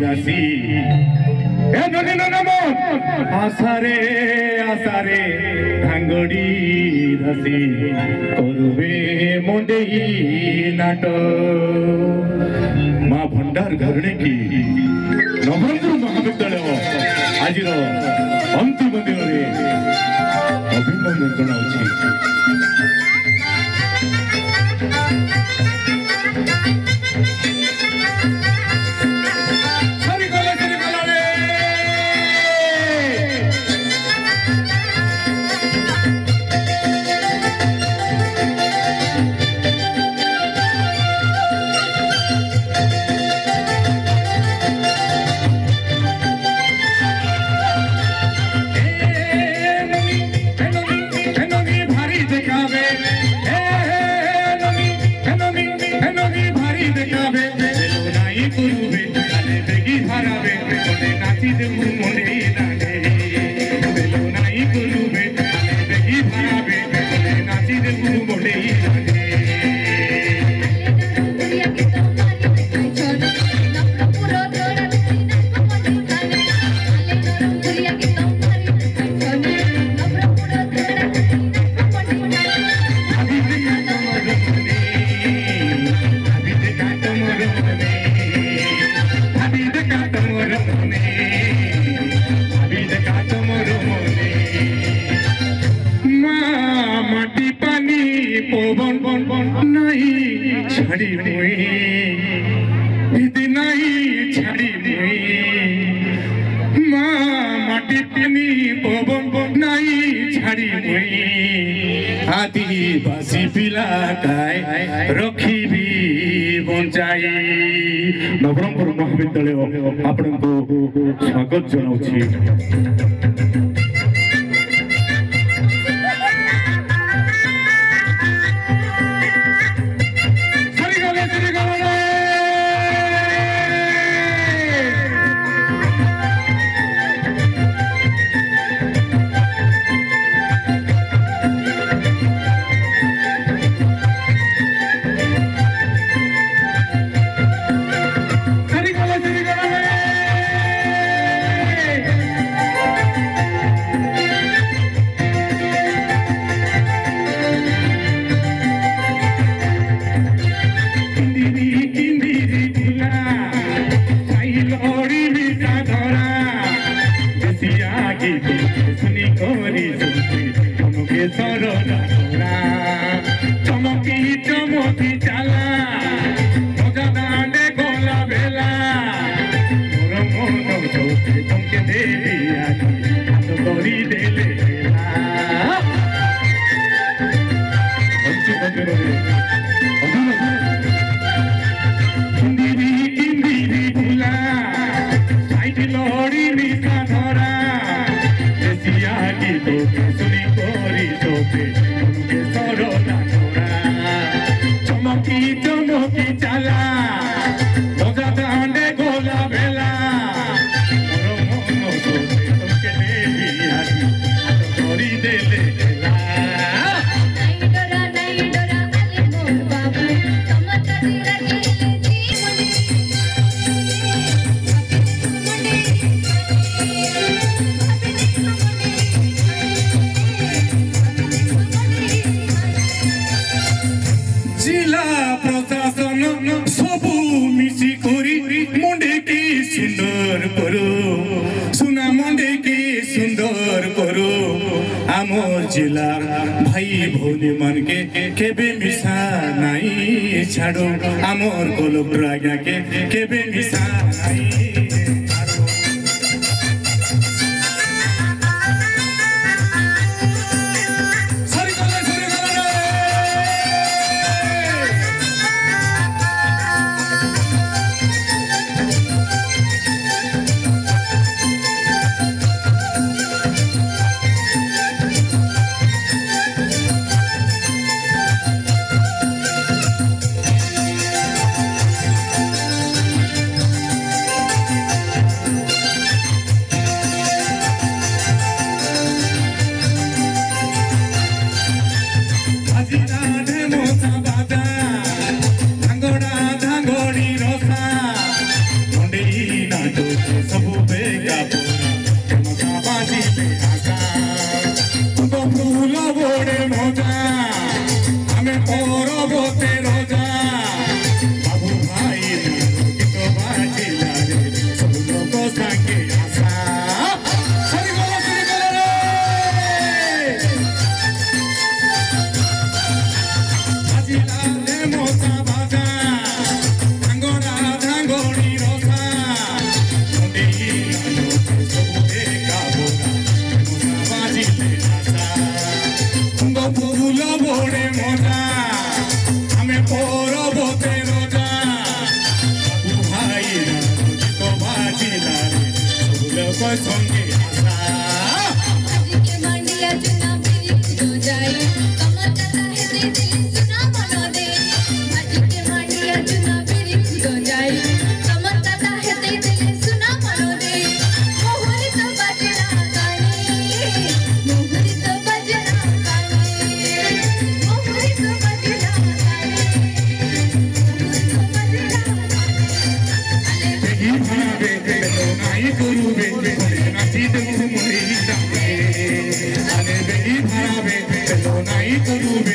দাসী এ ননি ননম আসারে আসারে ধাঙ্গড়ি দাসী করবে মুন্ডেই নাট মা ভণ্ডার ঘরণে কি নবরঙ্গপুর মহাবিদ্যালয় আজির अंतिम दिन में अभिनंदन जनाउछि आदिवासी पिला रखी बंचाई नवरंगपुर महाविद्यालय आपण को स्वागत जनाउछि जिला भाई भौनी मन के केबे मिसा नाई छाड़ो आमोर कलेक्टर आज्ञा के केबे मिसा नाई সঙ্গে আসা আজকে মান্ডিয়া চুনা বিরি খুঁজো যাই কমর কাটা হেতে দিলি সুনা মনো দে আজকে মান্ডিয়া চুনা বিরি খুঁজো যাই কমর কাটা হেতে দিলি সুনা মনো দে মোহরি তো বাজনা গানে মোহরি তো বাজনা গানে মোহরি তো বাজনা গানে মোহরি তো বাজনা গানে বেগি ভাবে তো নাই করুবে নাচি দেবো মরি যাবে আরে বেগি ভাবে তো নাই করুবে